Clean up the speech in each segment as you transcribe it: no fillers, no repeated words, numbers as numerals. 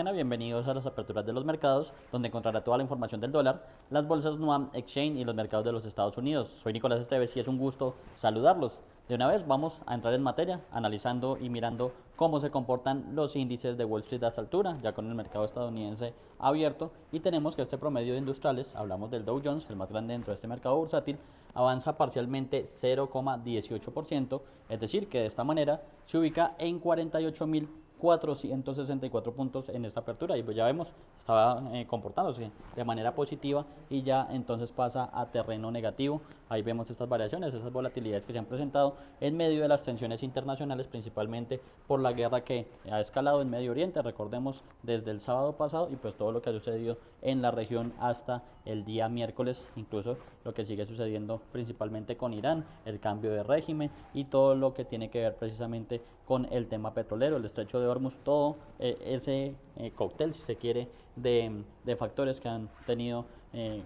mañana, bienvenidos a las aperturas de los mercados, donde encontrará toda la información del dólar, las bolsas NUAM Exchange y los mercados de los Estados Unidos. Soy Nicolás Esteves y es un gusto saludarlos. De una vez vamos a entrar en materia, analizando y mirando cómo se comportan los índices de Wall Street a esta altura, ya con el mercado estadounidense abierto, y tenemos que este promedio de industriales, hablamos del Dow Jones, el más grande dentro de este mercado bursátil, avanza parcialmente 0,18%, es decir, que de esta manera se ubica en 48.464 puntos en esta apertura y pues ya vemos, estaba comportándose de manera positiva y ya entonces pasa a terreno negativo. Ahí vemos estas variaciones, esas volatilidades que se han presentado en medio de las tensiones internacionales, principalmente por la guerra que ha escalado en Medio Oriente, recordemos desde el sábado pasado y pues todo lo que ha sucedido en la región hasta el día miércoles, incluso lo que sigue sucediendo principalmente con Irán, el cambio de régimen y todo lo que tiene que ver precisamente con el tema petrolero, el estrecho de Hormuz, todo ese cóctel, si se quiere, de factores que han tenido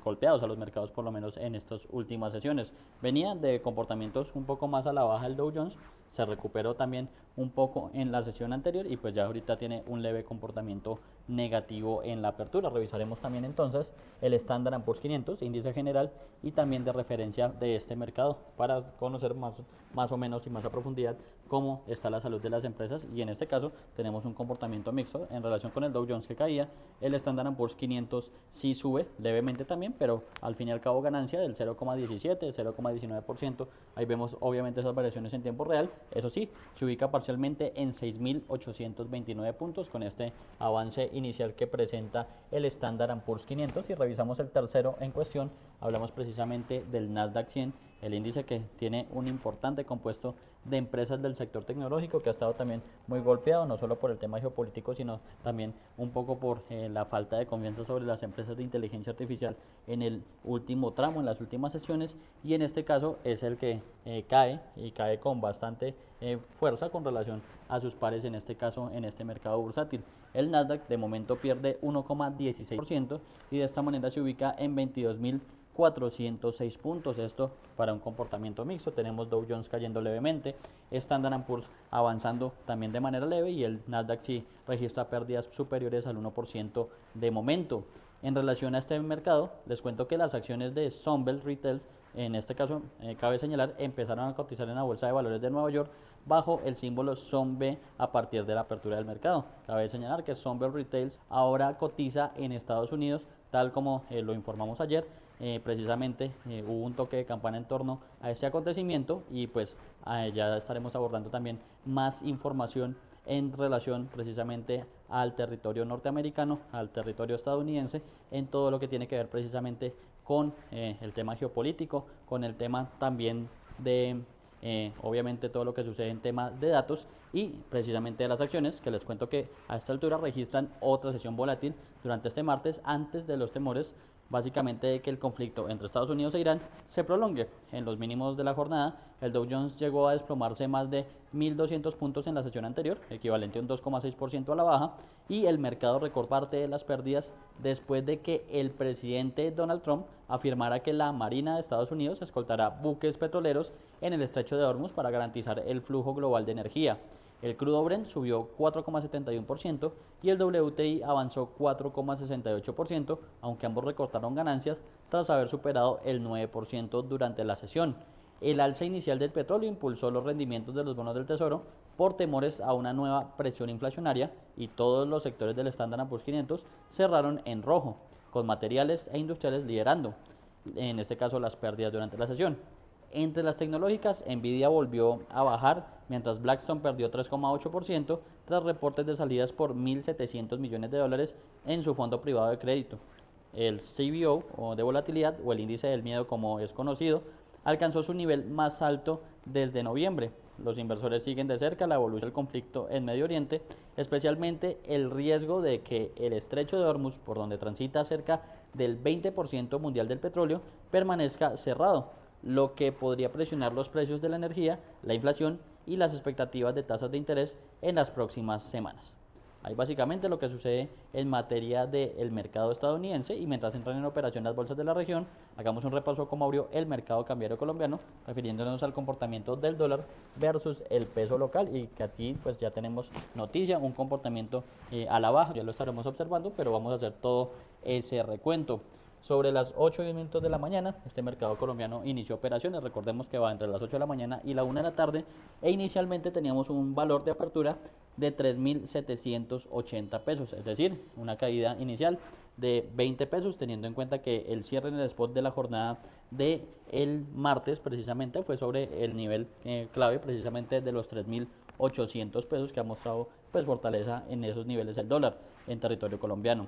golpeados a los mercados, por lo menos en estas últimas sesiones. Venía de comportamientos un poco más a la baja el Dow Jones, se recuperó también un poco en la sesión anterior y pues ya ahorita tiene un leve comportamiento negativo en la apertura. Revisaremos también entonces el Standard & Poor's 500, índice general y también de referencia de este mercado para conocer más o menos y más a profundidad cómo está la salud de las empresas, y en este caso tenemos un comportamiento mixto en relación con el Dow Jones que caía. El Standard & Poor's 500 sí sube levemente también, pero al fin y al cabo ganancia del 0,17, 0,19%. Ahí vemos obviamente esas variaciones en tiempo real. Eso sí, se ubica parcialmente en 6.829 puntos con este avance inicial que presenta el Standard & Poor's 500. Si revisamos el tercero en cuestión, hablamos precisamente del Nasdaq 100, el índice que tiene un importante compuesto de empresas del sector tecnológico que ha estado también muy golpeado, no solo por el tema geopolítico, sino también un poco por la falta de confianza sobre las empresas de inteligencia artificial en el último tramo, en las últimas sesiones, y en este caso es el que cae y cae con bastante fuerza con relación a sus pares, en este caso en este mercado bursátil. El Nasdaq de momento pierde 1,16% y de esta manera se ubica en 22.406 puntos, esto para un comportamiento mixto. Tenemos Dow Jones cayendo levemente, Standard & Poor's avanzando también de manera leve y el Nasdaq sí registra pérdidas superiores al 1% de momento. En relación a este mercado, les cuento que las acciones de Sunbelt Retail, en este caso cabe señalar, empezaron a cotizar en la Bolsa de Valores de Nueva York bajo el símbolo SUNB a partir de la apertura del mercado. Cabe señalar que Sunbelt Retail ahora cotiza en Estados Unidos, tal como lo informamos ayer. Precisamente hubo un toque de campana en torno a este acontecimiento y pues ya estaremos abordando también más información en relación precisamente al territorio norteamericano, al territorio estadounidense, en todo lo que tiene que ver precisamente con el tema geopolítico, con el tema también de obviamente todo lo que sucede en temas de datos y precisamente de las acciones, que les cuento que a esta altura registran otra sesión volátil durante este martes antes de los temores básicamente de que el conflicto entre Estados Unidos e Irán se prolongue. En los mínimos de la jornada, el Dow Jones llegó a desplomarse más de 1.200 puntos en la sesión anterior, equivalente a un 2,6% a la baja, y el mercado recortó parte de las pérdidas después de que el presidente Donald Trump afirmara que la Marina de Estados Unidos escoltará buques petroleros en el estrecho de Hormuz para garantizar el flujo global de energía. El crudo Brent subió 4,71% y el WTI avanzó 4,68%, aunque ambos recortaron ganancias tras haber superado el 9% durante la sesión. El alza inicial del petróleo impulsó los rendimientos de los bonos del Tesoro por temores a una nueva presión inflacionaria y todos los sectores del Standard & Poor's 500 cerraron en rojo, con materiales e industriales liderando, en este caso las pérdidas durante la sesión. Entre las tecnológicas, Nvidia volvió a bajar, mientras Blackstone perdió 3,8% tras reportes de salidas por 1.700 millones de dólares en su fondo privado de crédito. El CBO o de volatilidad, o el índice del miedo como es conocido, alcanzó su nivel más alto desde noviembre. Los inversores siguen de cerca la evolución del conflicto en Medio Oriente, especialmente el riesgo de que el estrecho de Hormuz, por donde transita cerca del 20% mundial del petróleo, permanezca cerrado, lo que podría presionar los precios de la energía, la inflación y las expectativas de tasas de interés en las próximas semanas. Ahí básicamente lo que sucede en materia del mercado estadounidense, y mientras entran en operación las bolsas de la región, hagamos un repaso cómo abrió el mercado cambiario colombiano, refiriéndonos al comportamiento del dólar versus el peso local, y que aquí pues ya tenemos noticia, un comportamiento a la baja, ya lo estaremos observando, pero vamos a hacer todo ese recuento. Sobre las 8 y 10 minutos de la mañana, este mercado colombiano inició operaciones. Recordemos que va entre las 8 de la mañana y la 1 de la tarde, e inicialmente teníamos un valor de apertura de 3.780 pesos, es decir, una caída inicial de 20 pesos, teniendo en cuenta que el cierre en el spot de la jornada del martes precisamente fue sobre el nivel clave precisamente de los 3.800 pesos, que ha mostrado pues fortaleza en esos niveles el dólar en territorio colombiano.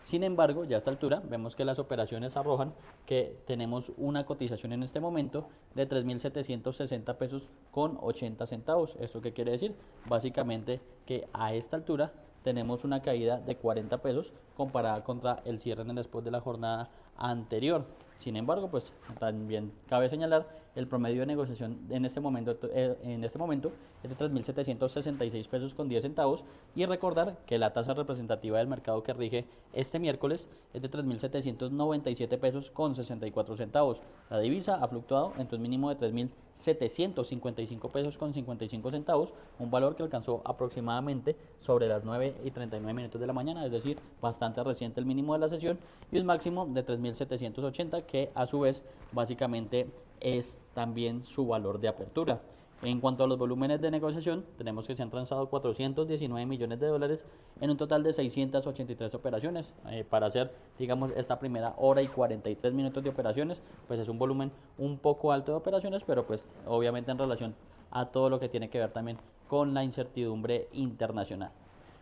Sin embargo, ya a esta altura vemos que las operaciones arrojan que tenemos una cotización en este momento de 3.760 pesos con 80 centavos. ¿Esto qué quiere decir? Básicamente que a esta altura tenemos una caída de 40 pesos comparada contra el cierre en el spot de la jornada anterior. Sin embargo, pues también cabe señalar el promedio de negociación en este momento es de 3.766 pesos con 10 centavos, y recordar que la tasa representativa del mercado que rige este miércoles es de 3.797 pesos con 64 centavos. La divisa ha fluctuado entre un mínimo de 3.755 pesos con 55 centavos, un valor que alcanzó aproximadamente sobre las 9 y 39 minutos de la mañana, es decir, bastante reciente el mínimo de la sesión, y un máximo de 3.780, que a su vez básicamente es también su valor de apertura. En cuanto a los volúmenes de negociación, tenemos que se han transado 419 millones de dólares en un total de 683 operaciones. Para hacer, digamos, esta primera hora y 43 minutos de operaciones, pues es un volumen un poco alto de operaciones, pero pues obviamente en relación a todo lo que tiene que ver también con la incertidumbre internacional.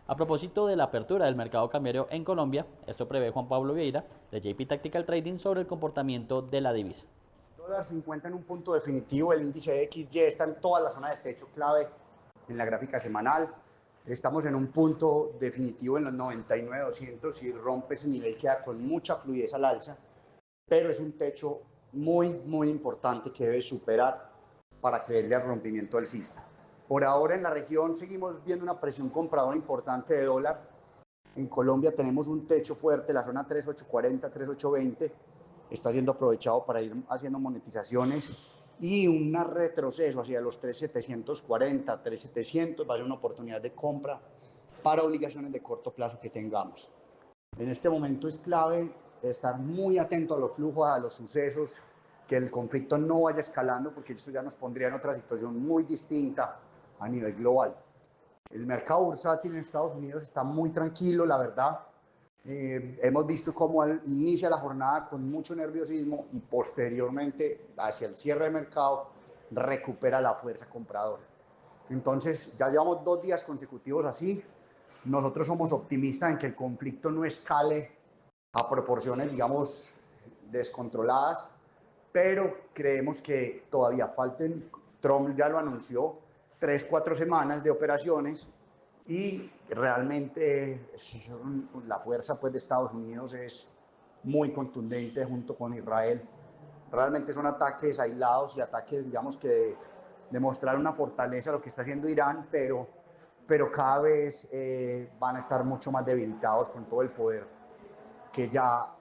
A propósito de la apertura del mercado cambiario en Colombia, esto prevé Juan Pablo Vieira de JP Tactical Trading sobre el comportamiento de la divisa. El dólar se encuentra en un punto definitivo, el índice XY está en toda la zona de techo clave en la gráfica semanal. Estamos en un punto definitivo en los 99.200, y rompe ese nivel queda con mucha fluidez al alza, pero es un techo muy importante que debe superar para creerle al rompimiento alcista. Por ahora en la región seguimos viendo una presión compradora importante de dólar. En Colombia tenemos un techo fuerte, la zona 3.840, 3.820, está siendo aprovechado para ir haciendo monetizaciones, y un retroceso hacia los 3.740, 3.700 va a ser una oportunidad de compra para obligaciones de corto plazo que tengamos. En este momento es clave estar muy atento a los flujos, a los sucesos, que el conflicto no vaya escalando, porque esto ya nos pondría en otra situación muy distinta a nivel global. El mercado bursátil en Estados Unidos está muy tranquilo, la verdad. Hemos visto cómo inicia la jornada con mucho nerviosismo, y posteriormente, hacia el cierre de mercado, recupera la fuerza compradora. Entonces, ya llevamos 2 días consecutivos así. Nosotros somos optimistas en que el conflicto no escale a proporciones, digamos, descontroladas, pero creemos que todavía falten, Trump ya lo anunció, 3-4 semanas de operaciones, y realmente la fuerza pues de Estados Unidos es muy contundente junto con Israel. Realmente son ataques aislados y ataques, digamos, que demostrar una fortaleza lo que está haciendo Irán, pero cada vez van a estar mucho más debilitados con todo el poder que ya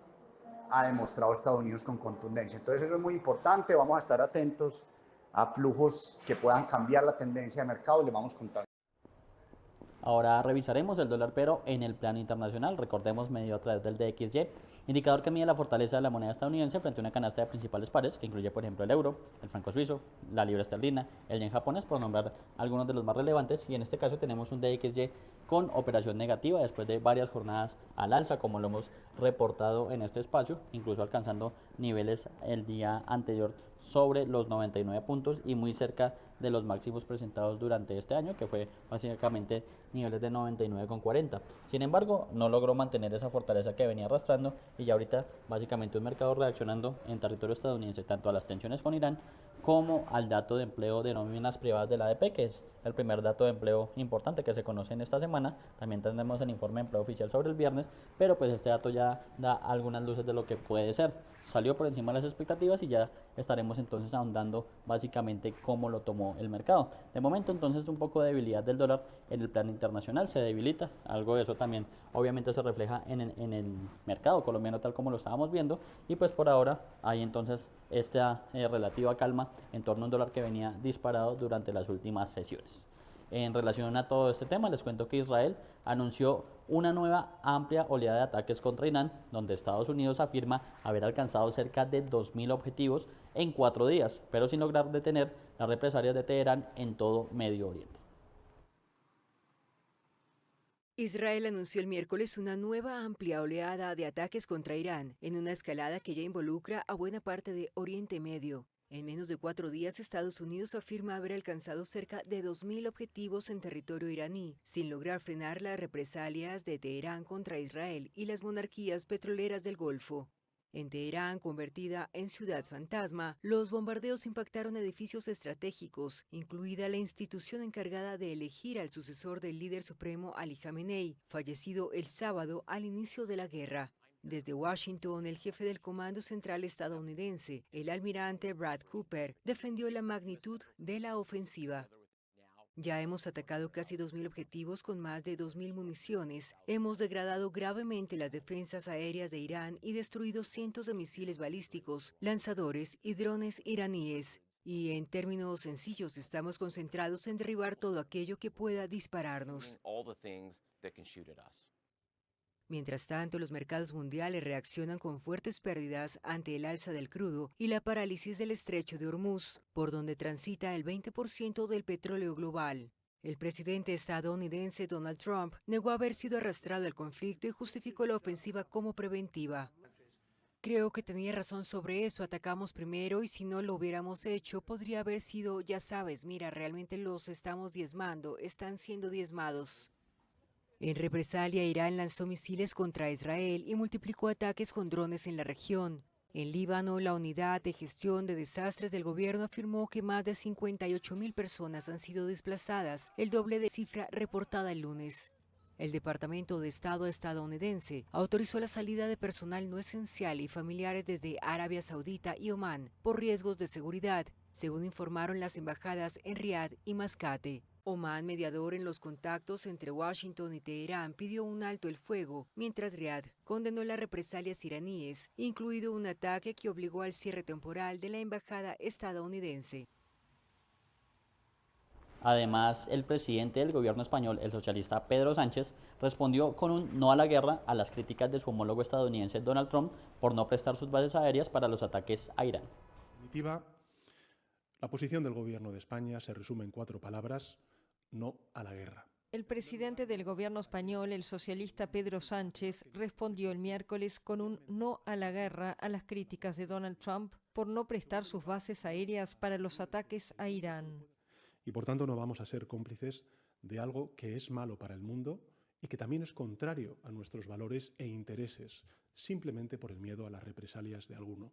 ha demostrado Estados Unidos con contundencia. Entonces eso es muy importante, vamos a estar atentos a flujos que puedan cambiar la tendencia de mercado y les vamos contando. Ahora revisaremos el dólar, pero en el plano internacional. Recordemos, medido a través del DXY, indicador que mide la fortaleza de la moneda estadounidense frente a una canasta de principales pares, que incluye por ejemplo el euro, el franco suizo, la libra esterlina, el yen japonés, por nombrar algunos de los más relevantes. Y en este caso tenemos un DXY con operación negativa después de varias jornadas al alza, como lo hemos reportado en este espacio, incluso alcanzando niveles el día anterior sobre los 99 puntos y muy cerca de los máximos presentados durante este año, que fue básicamente niveles de 99,40. Sin embargo, no logró mantener esa fortaleza que venía arrastrando, y ya ahorita básicamente un mercado reaccionando en territorio estadounidense tanto a las tensiones con Irán como al dato de empleo de nóminas privadas de la ADP, que es el primer dato de empleo importante que se conoce en esta semana, semana, también tendremos el informe de empleo oficial sobre el viernes, pero pues este dato ya da algunas luces de lo que puede ser. Salió por encima de las expectativas y ya estaremos entonces ahondando básicamente cómo lo tomó el mercado. De momento entonces un poco de debilidad del dólar en el plano internacional, se debilita, algo de eso también obviamente se refleja en el mercado colombiano tal como lo estábamos viendo, y pues por ahora hay entonces esta relativa calma en torno a un dólar que venía disparado durante las últimas sesiones. En relación a todo este tema, les cuento que Israel anunció una nueva amplia oleada de ataques contra Irán, donde Estados Unidos afirma haber alcanzado cerca de 2.000 objetivos en 4 días, pero sin lograr detener las represalias de Teherán en todo Medio Oriente. Israel anunció el miércoles una nueva amplia oleada de ataques contra Irán, en una escalada que ya involucra a buena parte de Oriente Medio. En menos de 4 días, Estados Unidos afirma haber alcanzado cerca de 2.000 objetivos en territorio iraní, sin lograr frenar las represalias de Teherán contra Israel y las monarquías petroleras del Golfo. En Teherán, convertida en ciudad fantasma, los bombardeos impactaron edificios estratégicos, incluida la institución encargada de elegir al sucesor del líder supremo Ali Khamenei, fallecido el sábado al inicio de la guerra. Desde Washington, el jefe del Comando Central estadounidense, el almirante Brad Cooper, defendió la magnitud de la ofensiva. Ya hemos atacado casi 2.000 objetivos con más de 2.000 municiones, hemos degradado gravemente las defensas aéreas de Irán y destruido cientos de misiles balísticos, lanzadores y drones iraníes. Y en términos sencillos, estamos concentrados en derribar todo aquello que pueda dispararnos. Mientras tanto, los mercados mundiales reaccionan con fuertes pérdidas ante el alza del crudo y la parálisis del estrecho de Hormuz, por donde transita el 20% del petróleo global. El presidente estadounidense Donald Trump negó haber sido arrastrado al conflicto y justificó la ofensiva como preventiva. Creo que tenía razón sobre eso, atacamos primero y si no lo hubiéramos hecho, podría haber sido, ya sabes, mira, realmente los estamos diezmando, están siendo diezmados. En represalia, Irán lanzó misiles contra Israel y multiplicó ataques con drones en la región. En Líbano, la unidad de gestión de desastres del gobierno afirmó que más de 58.000 personas han sido desplazadas, el doble de cifra reportada el lunes. El Departamento de Estado estadounidense autorizó la salida de personal no esencial y familiares desde Arabia Saudita y Omán por riesgos de seguridad, según informaron las embajadas en Riad y Mascate. Omán, mediador en los contactos entre Washington y Teherán, pidió un alto el fuego, mientras Riad condenó las represalias iraníes, incluido un ataque que obligó al cierre temporal de la embajada estadounidense. Además, el presidente del gobierno español, el socialista Pedro Sánchez, respondió con un no a la guerra a las críticas de su homólogo estadounidense Donald Trump por no prestar sus bases aéreas para los ataques a Irán. En definitiva, la posición del gobierno de España se resume en 4 palabras: no a la guerra. El presidente del gobierno español, el socialista Pedro Sánchez, respondió el miércoles con un no a la guerra a las críticas de Donald Trump por no prestar sus bases aéreas para los ataques a Irán. Y por tanto no vamos a ser cómplices de algo que es malo para el mundo y que también es contrario a nuestros valores e intereses, simplemente por el miedo a las represalias de alguno.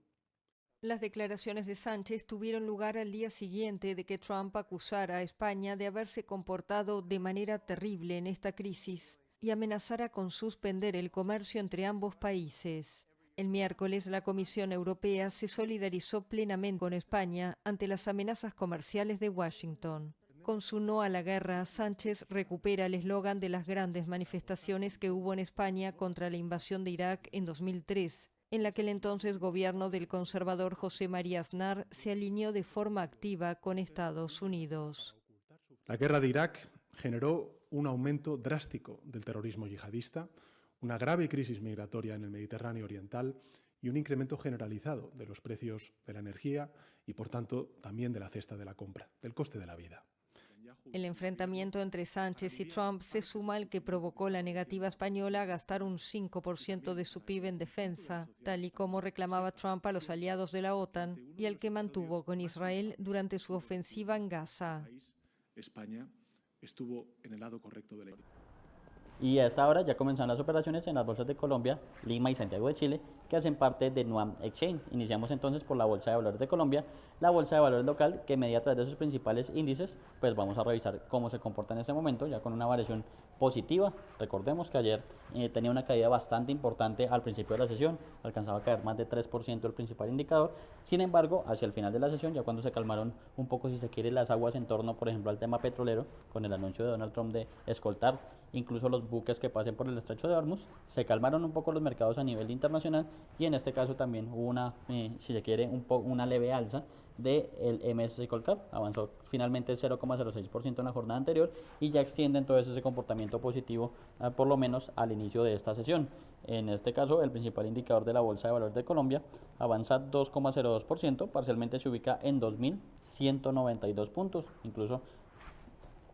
Las declaraciones de Sánchez tuvieron lugar al día siguiente de que Trump acusara a España de haberse comportado de manera terrible en esta crisis y amenazara con suspender el comercio entre ambos países. El miércoles, la Comisión Europea se solidarizó plenamente con España ante las amenazas comerciales de Washington. Con su no a la guerra, Sánchez recupera el eslogan de las grandes manifestaciones que hubo en España contra la invasión de Irak en 2003. En la que el entonces gobierno del conservador José María Aznar se alineó de forma activa con Estados Unidos. La guerra de Irak generó un aumento drástico del terrorismo yihadista, una grave crisis migratoria en el Mediterráneo oriental y un incremento generalizado de los precios de la energía y, por tanto, también de la cesta de la compra, del coste de la vida. El enfrentamiento entre Sánchez y Trump se suma al que provocó la negativa española a gastar un 5% de su PIB en defensa, tal y como reclamaba Trump a los aliados de la OTAN y al que mantuvo con Israel durante su ofensiva en Gaza. España estuvo en el lado correcto de la... Y a esta hora ya comenzaron las operaciones en las bolsas de Colombia, Lima y Santiago de Chile, que hacen parte de Nuam Exchange. Iniciamos entonces por la Bolsa de Valores de Colombia, la Bolsa de Valores local que media a través de sus principales índices. Pues vamos a revisar cómo se comporta en este momento, ya con una variación positiva. Recordemos que ayer tenía una caída bastante importante al principio de la sesión, alcanzaba a caer más de 3% el principal indicador. Sin embargo, hacia el final de la sesión, ya cuando se calmaron un poco, si se quiere, las aguas en torno, por ejemplo, al tema petrolero, con el anuncio de Donald Trump de escoltar incluso los buques que pasen por el estrecho de Hormuz, se calmaron un poco los mercados a nivel internacional, y en este caso también hubo una, si se quiere, una leve alza del MSCI Colcap, avanzó finalmente 0,06% en la jornada anterior y ya extiende entonces ese comportamiento positivo por lo menos al inicio de esta sesión. En este caso, el principal indicador de la Bolsa de Valores de Colombia avanza 2,02%, parcialmente se ubica en 2.192 puntos, incluso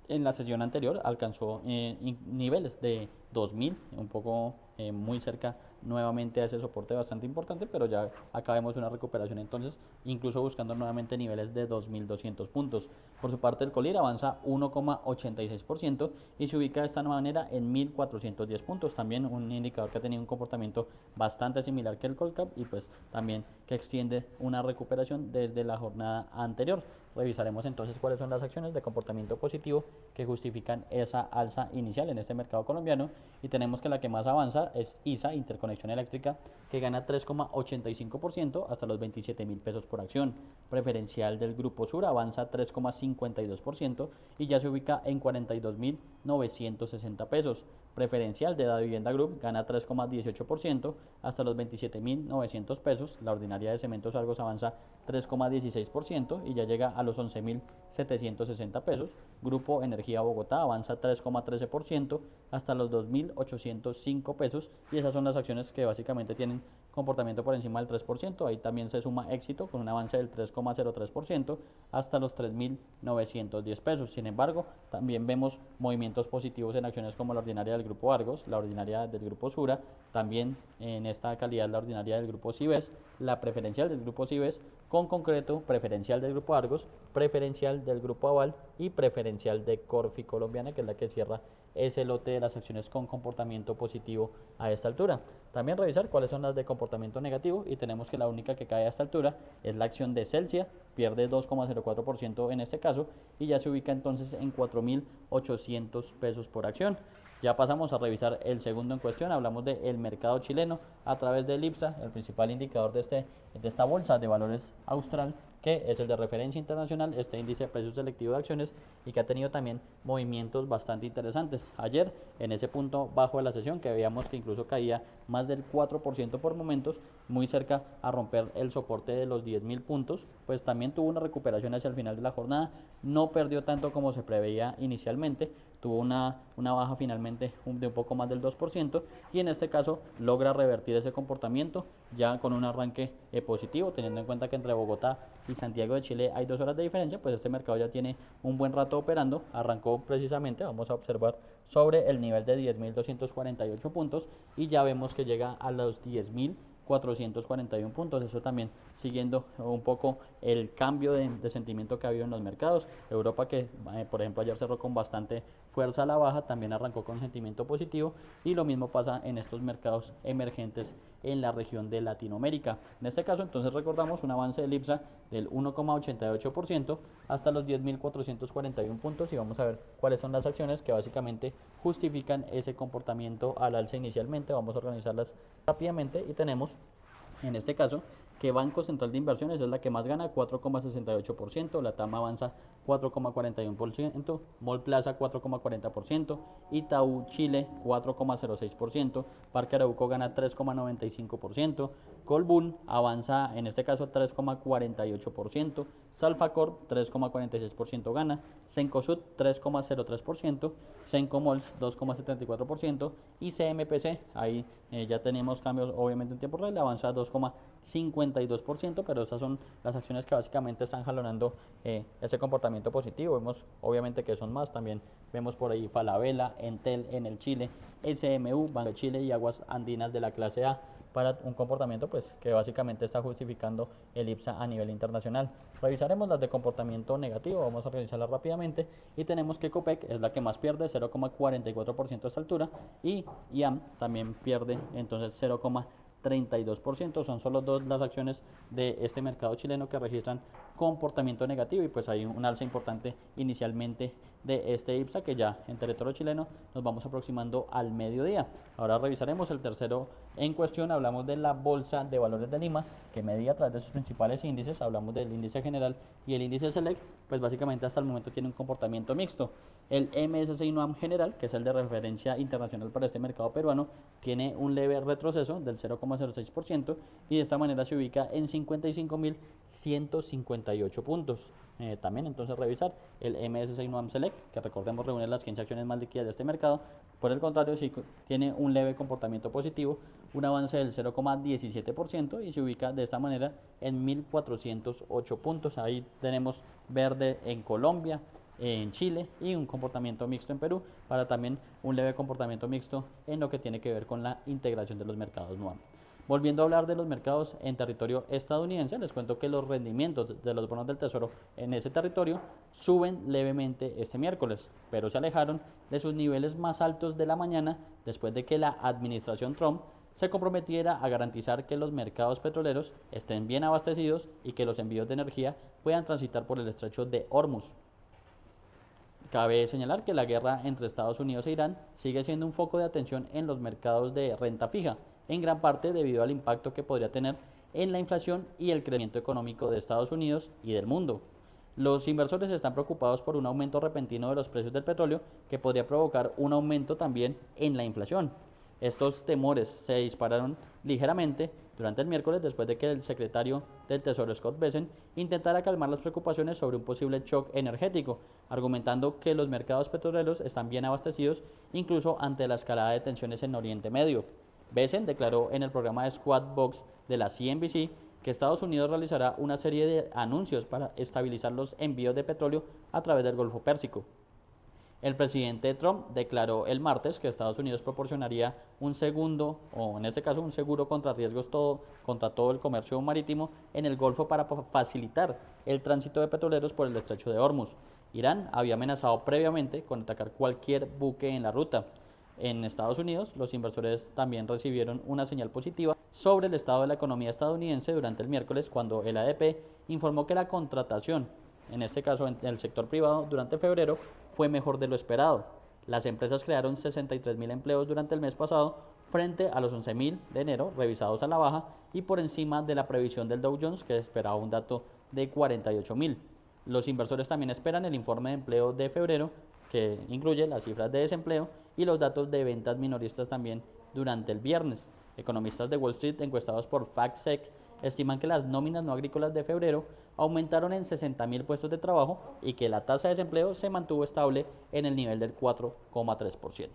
en la sesión anterior alcanzó niveles de 2000, un poco muy cerca nuevamente a ese soporte bastante importante, pero ya acá vemos una recuperación entonces, incluso buscando nuevamente niveles de 2200 puntos. Por su parte, el Colir avanza 1,86% y se ubica de esta manera en 1410 puntos, también un indicador que ha tenido un comportamiento bastante similar que el Colcap y pues también que extiende una recuperación desde la jornada anterior. Revisaremos entonces cuáles son las acciones de comportamiento positivo que justifican esa alza inicial en este mercado colombiano, y tenemos que la que más avanza es ISA, Interconexión Eléctrica, que gana 3,85% hasta los 27.000 pesos por acción. Preferencial del Grupo Sur avanza 3,52% y ya se ubica en 42.960 pesos. Preferencial de Davivienda Group gana 3,18% hasta los 27.900 pesos. La ordinaria de Cementos Argos avanza 3,16% y ya llega a los 11.760 pesos. Grupo Energía Bogotá avanza 3,13% hasta los 2.805 pesos, y esas son las acciones que básicamente tienen comportamiento por encima del 3%. Ahí también se suma Éxito con un avance del 3,03% hasta los 3.910 pesos. Sin embargo, también vemos movimientos positivos en acciones como la ordinaria del Grupo Argos, la ordinaria del Grupo Sura, también en esta calidad la ordinaria del Grupo Cibes, la preferencial del Grupo Cibes, con concreto preferencial del Grupo Argos, preferencial del Grupo Aval y preferencial de Corfi Colombiana, que es la que cierra ese lote de las acciones con comportamiento positivo a esta altura. También revisar cuáles son las de comportamiento negativo, y tenemos que la única que cae a esta altura es la acción de Celsia, pierde 2,04% en este caso y ya se ubica entonces en 4.800 pesos por acción. Ya pasamos a revisar el segundo en cuestión, hablamos del mercado chileno a través del IPSA, el principal indicador de esta bolsa de valores austral, que es el de referencia internacional, este índice de precios selectivo de acciones, y que ha tenido también movimientos bastante interesantes. Ayer, en ese punto bajo de la sesión, que veíamos que incluso caía más del 4% por momentos, muy cerca a romper el soporte de los 10.000 puntos, pues también tuvo una recuperación hacia el final de la jornada, no perdió tanto como se preveía inicialmente, tuvo una baja finalmente de un poco más del 2%, y en este caso logra revertir ese comportamiento ya con un arranque positivo, teniendo en cuenta que entre Bogotá y Santiago de Chile hay 2 horas de diferencia. Pues este mercado ya tiene un buen rato operando, arrancó precisamente, vamos a observar, sobre el nivel de 10.248 puntos y ya vemos que llega a los 10.441 puntos. Eso también siguiendo un poco el cambio de sentimiento que ha habido en los mercados. Europa, que por ejemplo ayer cerró con bastante fuerza a la baja, también arrancó con sentimiento positivo, y lo mismo pasa en estos mercados emergentes en la región de Latinoamérica. En este caso entonces recordamos un avance del IPSA del 1,88% hasta los 10.441 puntos, y vamos a ver cuáles son las acciones que básicamente justifican ese comportamiento al alza inicialmente. Vamos a organizarlas rápidamente y tenemos en este caso que Banco Central de Inversiones es la que más gana, 4,68%, la TAM avanza 4,41%, Mallplaza 4,40%, Itaú Chile 4,06%, Parque Arauco gana 3,95%, Colbún avanza en este caso 3,48%, Salfacor 3,46% gana, Cencosud 3,03%, Cencomols 2,74% y CMPC, ahí ya tenemos cambios obviamente en tiempo real, avanza 2,52%, pero esas son las acciones que básicamente están jalonando ese comportamiento positivo. Vemos obviamente que son más, también vemos por ahí Falabella, Entel en el Chile, SMU, Banco de Chile y Aguas Andinas de la clase A, para un comportamiento pues que básicamente está justificando el IPSA a nivel internacional. Revisaremos las de comportamiento negativo, vamos a revisarlas rápidamente, y tenemos que Copec es la que más pierde, 0,44% a esta altura, y IAM también pierde entonces 0,44%. 32%. Son solo dos las acciones de este mercado chileno que registran comportamiento negativo, y pues hay un alza importante inicialmente de este IPSA, que ya en territorio chileno nos vamos aproximando al mediodía. Ahora revisaremos el tercero en cuestión. Hablamos de la Bolsa de Valores de Lima, que medía a través de sus principales índices. Hablamos del índice general y el índice Select. Pues básicamente hasta el momento tiene un comportamiento mixto. El MSCI NUAM general, que es el de referencia internacional para este mercado peruano, tiene un leve retroceso del 0,06%, y de esta manera se ubica en 55.158 puntos. También entonces revisar el MSCI NUAM Select, que recordemos reúne las 15 acciones más líquidas de este mercado. Por el contrario, sí tiene un leve comportamiento positivo, un avance del 0,17%, y se ubica de esta manera en 1.408 puntos. Ahí tenemos verde en Colombia, en Chile, y un comportamiento mixto en Perú, para también un leve comportamiento mixto en lo que tiene que ver con la integración de los mercados NUAM. Volviendo a hablar de los mercados en territorio estadounidense, les cuento que los rendimientos de los bonos del Tesoro en ese territorio suben levemente este miércoles, pero se alejaron de sus niveles más altos de la mañana después de que la administración Trump se comprometiera a garantizar que los mercados petroleros estén bien abastecidos y que los envíos de energía puedan transitar por el estrecho de Hormuz. Cabe señalar que la guerra entre Estados Unidos e Irán sigue siendo un foco de atención en los mercados de renta fija, en gran parte debido al impacto que podría tener en la inflación y el crecimiento económico de Estados Unidos y del mundo. Los inversores están preocupados por un aumento repentino de los precios del petróleo, que podría provocar un aumento también en la inflación. Estos temores se dispararon ligeramente durante el miércoles después de que el secretario del Tesoro, Scott Bessent, intentara calmar las preocupaciones sobre un posible shock energético, argumentando que los mercados petroleros están bien abastecidos incluso ante la escalada de tensiones en Oriente Medio. Bessent declaró en el programa de Squawk Box de la CNBC que Estados Unidos realizará una serie de anuncios para estabilizar los envíos de petróleo a través del Golfo Pérsico. El presidente Trump declaró el martes que Estados Unidos proporcionaría un segundo, o en este caso un seguro contra riesgos contra todo el comercio marítimo en el Golfo para facilitar el tránsito de petroleros por el estrecho de Hormuz. Irán había amenazado previamente con atacar cualquier buque en la ruta. En Estados Unidos, los inversores también recibieron una señal positiva sobre el estado de la economía estadounidense durante el miércoles, cuando el ADP informó que la contratación, en este caso en el sector privado, durante febrero fue mejor de lo esperado. Las empresas crearon 63.000 empleos durante el mes pasado, frente a los 11.000 de enero, revisados a la baja, y por encima de la previsión del Dow Jones, que esperaba un dato de 48.000. Los inversores también esperan el informe de empleo de febrero, que incluye las cifras de desempleo y los datos de ventas minoristas también durante el viernes. Economistas de Wall Street encuestados por FactSet estiman que las nóminas no agrícolas de febrero aumentaron en 60.000 puestos de trabajo y que la tasa de desempleo se mantuvo estable en el nivel del 4,3%.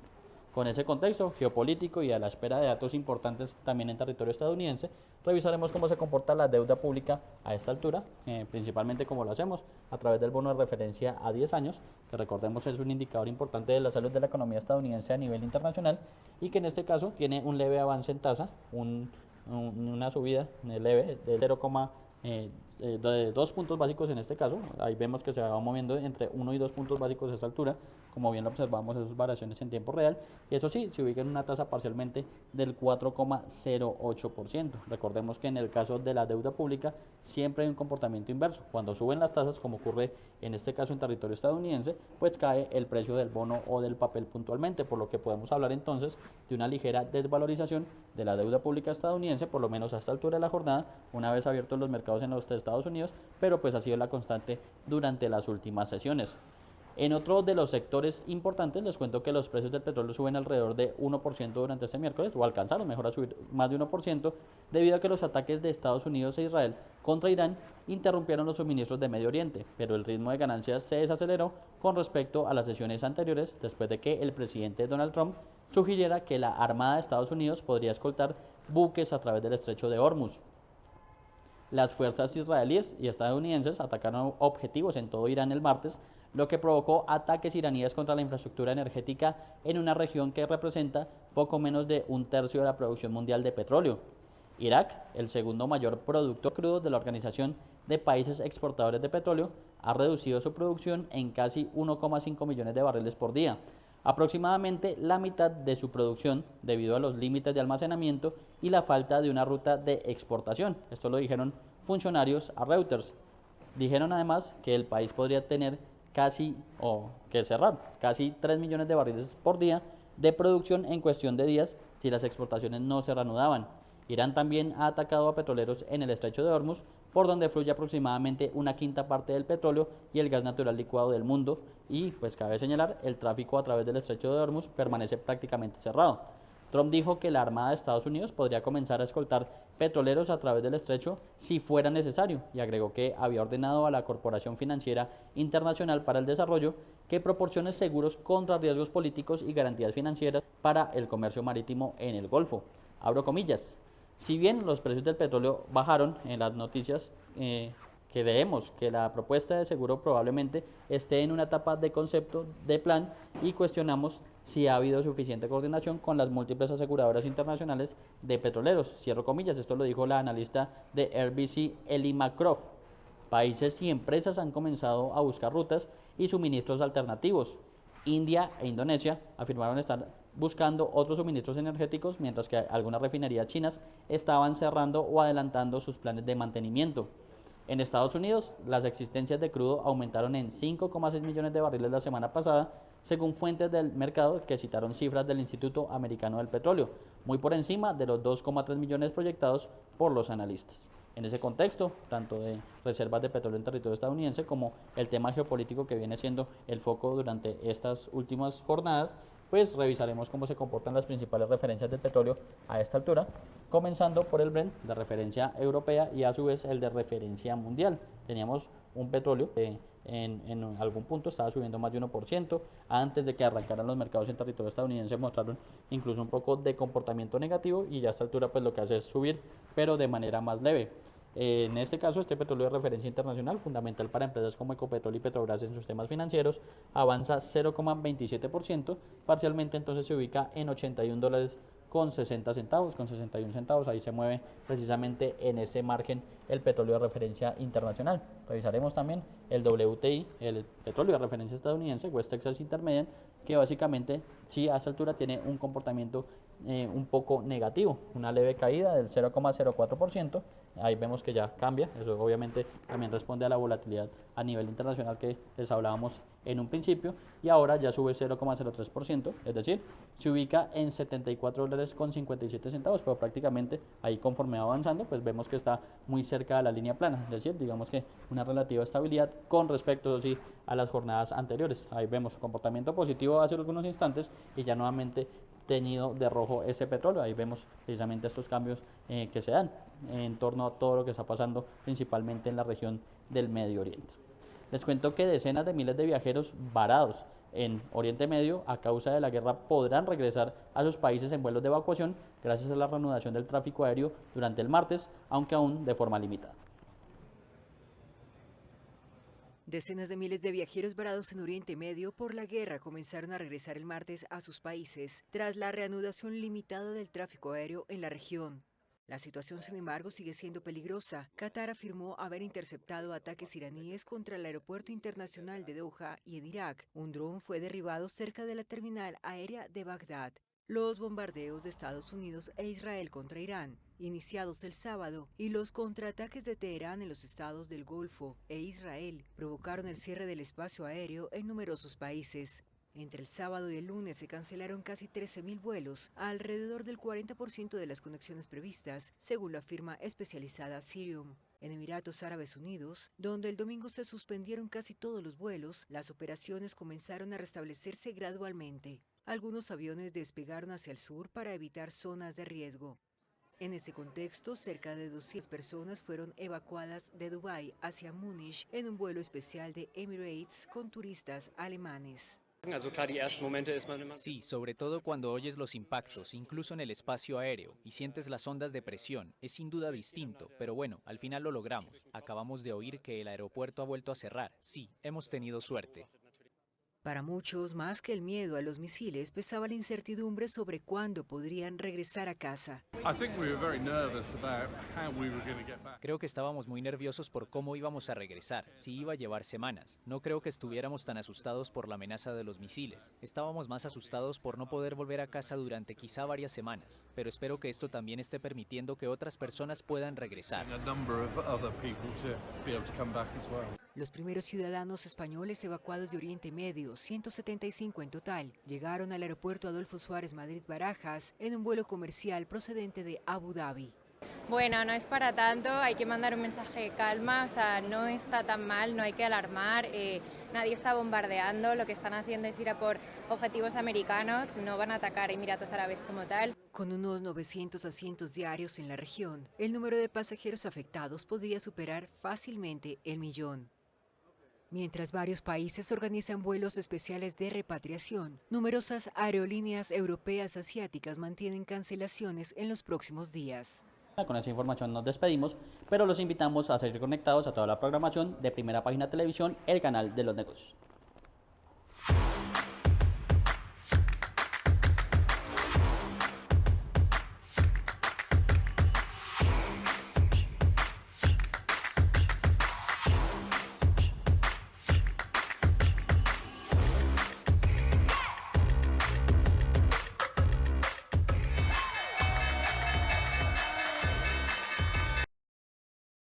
Con ese contexto geopolítico y a la espera de datos importantes también en territorio estadounidense, revisaremos cómo se comporta la deuda pública a esta altura, principalmente como lo hacemos a través del bono de referencia a 10 años, que recordemos es un indicador importante de la salud de la economía estadounidense a nivel internacional, y que en este caso tiene un leve avance en tasa, una subida leve de 2 puntos básicos en este caso. Ahí vemos que se va moviendo entre 1 y 2 puntos básicos a esta altura, como bien lo observamos en sus variaciones en tiempo real, y eso sí, se ubica en una tasa parcialmente del 4,08%. Recordemos que en el caso de la deuda pública siempre hay un comportamiento inverso. Cuando suben las tasas, como ocurre en este caso en territorio estadounidense, pues cae el precio del bono o del papel puntualmente, por lo que podemos hablar entonces de una ligera desvalorización de la deuda pública estadounidense, por lo menos a esta altura de la jornada, una vez abiertos los mercados en los Estados Unidos, pero pues ha sido la constante durante las últimas sesiones. En otro de los sectores importantes, les cuento que los precios del petróleo suben alrededor de 1% durante este miércoles, o alcanzaron mejor a subir más de 1%, debido a que los ataques de Estados Unidos e Israel contra Irán interrumpieron los suministros de Medio Oriente, pero el ritmo de ganancias se desaceleró con respecto a las sesiones anteriores, después de que el presidente Donald Trump sugiriera que la Armada de Estados Unidos podría escoltar buques a través del estrecho de Hormuz. Las fuerzas israelíes y estadounidenses atacaron objetivos en todo Irán el martes, lo que provocó ataques iraníes contra la infraestructura energética en una región que representa poco menos de 1/3 de la producción mundial de petróleo. Irak, el segundo mayor productor crudo de la Organización de Países Exportadores de Petróleo, ha reducido su producción en casi 1,5 millones de barriles por día, aproximadamente la mitad de su producción debido a los límites de almacenamiento y la falta de una ruta de exportación. Esto lo dijeron funcionarios a Reuters. Dijeron además que el país podría tener cerrar casi 3 millones de barriles por día de producción en cuestión de días si las exportaciones no se reanudaban. Irán también ha atacado a petroleros en el estrecho de Hormuz, por donde fluye aproximadamente una quinta parte del petróleo y el gas natural licuado del mundo, y pues cabe señalar, el tráfico a través del estrecho de Hormuz permanece prácticamente cerrado. Trump dijo que la Armada de Estados Unidos podría comenzar a escoltar petroleros a través del estrecho si fuera necesario, y agregó que había ordenado a la Corporación Financiera Internacional para el Desarrollo que proporcione seguros contra riesgos políticos y garantías financieras para el comercio marítimo en el Golfo. Abro comillas. Si bien los precios del petróleo bajaron en las noticias, creemos que la propuesta de seguro probablemente esté en una etapa de concepto de plan y cuestionamos si ha habido suficiente coordinación con las múltiples aseguradoras internacionales de petroleros. Cierro comillas, esto lo dijo la analista de RBC, Ellie McCroft. Países y empresas han comenzado a buscar rutas y suministros alternativos. India e Indonesia afirmaron estar buscando otros suministros energéticos, mientras que algunas refinerías chinas estaban cerrando o adelantando sus planes de mantenimiento. En Estados Unidos, las existencias de crudo aumentaron en 5,6 millones de barriles la semana pasada, según fuentes del mercado que citaron cifras del Instituto Americano del Petróleo, muy por encima de los 2,3 millones proyectados por los analistas. En ese contexto, tanto de reservas de petróleo en territorio estadounidense como el tema geopolítico que viene siendo el foco durante estas últimas jornadas, pues revisaremos cómo se comportan las principales referencias del petróleo a esta altura, comenzando por el Brent de referencia europea y a su vez el de referencia mundial. Teníamos un petróleo que en algún punto estaba subiendo más de 1%, antes de que arrancaran los mercados en territorio estadounidense mostraron incluso un poco de comportamiento negativo, y ya a esta altura pues lo que hace es subir, pero de manera más leve. En este caso, este petróleo de referencia internacional, fundamental para empresas como Ecopetrol y Petrobras en sus temas financieros, avanza 0,27%, parcialmente entonces se ubica en $81 con 60 centavos, con 61 centavos, ahí se mueve precisamente en ese margen el petróleo de referencia internacional. Revisaremos también el WTI, el petróleo de referencia estadounidense, West Texas Intermediate, que básicamente sí a esta altura tiene un comportamiento un poco negativo, una leve caída del 0,04%, ahí vemos que ya cambia, eso obviamente también responde a la volatilidad a nivel internacional que les hablábamos en un principio, y ahora ya sube 0,03%, es decir, se ubica en $74 con 57 centavos, pero prácticamente ahí conforme va avanzando, pues vemos que está muy cerca de la línea plana, es decir, digamos que una relativa estabilidad con respecto, sí, a las jornadas anteriores. Ahí vemos comportamiento positivo hace algunos instantes y ya nuevamente teñido de rojo ese petróleo. Ahí vemos precisamente estos cambios que se dan en torno a todo lo que está pasando principalmente en la región del Medio Oriente. Les cuento que decenas de miles de viajeros varados en Oriente Medio a causa de la guerra podrán regresar a sus países en vuelos de evacuación gracias a la reanudación del tráfico aéreo durante el martes, aunque aún de forma limitada. Decenas de miles de viajeros varados en Oriente Medio por la guerra comenzaron a regresar el martes a sus países tras la reanudación limitada del tráfico aéreo en la región. La situación, sin embargo, sigue siendo peligrosa. Qatar afirmó haber interceptado ataques iraníes contra el aeropuerto internacional de Doha, y en Irak, un dron fue derribado cerca de la terminal aérea de Bagdad. Los bombardeos de Estados Unidos e Israel contra Irán, iniciados el sábado, y los contraataques de Teherán en los estados del Golfo e Israel provocaron el cierre del espacio aéreo en numerosos países. Entre el sábado y el lunes se cancelaron casi 13.000 vuelos, alrededor del 40% de las conexiones previstas, según la firma especializada Cirium. En Emiratos Árabes Unidos, donde el domingo se suspendieron casi todos los vuelos, las operaciones comenzaron a restablecerse gradualmente. Algunos aviones despegaron hacia el sur para evitar zonas de riesgo. En ese contexto, cerca de 200 personas fueron evacuadas de Dubái hacia Múnich en un vuelo especial de Emirates con turistas alemanes. Sí, sobre todo cuando oyes los impactos, incluso en el espacio aéreo, y sientes las ondas de presión. Es sin duda distinto, pero bueno, al final lo logramos. Acabamos de oír que el aeropuerto ha vuelto a cerrar. Sí, hemos tenido suerte. Para muchos, más que el miedo a los misiles, pesaba la incertidumbre sobre cuándo podrían regresar a casa. Creo que estábamos muy nerviosos por cómo íbamos a regresar, si iba a llevar semanas. No creo que estuviéramos tan asustados por la amenaza de los misiles. Estábamos más asustados por no poder volver a casa durante quizá varias semanas. Pero espero que esto también esté permitiendo que otras personas puedan regresar. Los primeros ciudadanos españoles evacuados de Oriente Medio, 175 en total, llegaron al aeropuerto Adolfo Suárez Madrid-Barajas en un vuelo comercial procedente de Abu Dhabi. Bueno, no es para tanto, hay que mandar un mensaje de calma, o sea, no está tan mal, no hay que alarmar, nadie está bombardeando, lo que están haciendo es ir a por objetivos americanos, no van a atacar Emiratos Árabes como tal. Con unos 900 asientos diarios en la región, el número de pasajeros afectados podría superar fácilmente el 1.000.000. Mientras varios países organizan vuelos especiales de repatriación, numerosas aerolíneas europeas asiáticas mantienen cancelaciones en los próximos días. Con esta información nos despedimos, pero los invitamos a seguir conectados a toda la programación de Primera Página Televisión, el canal de los negocios.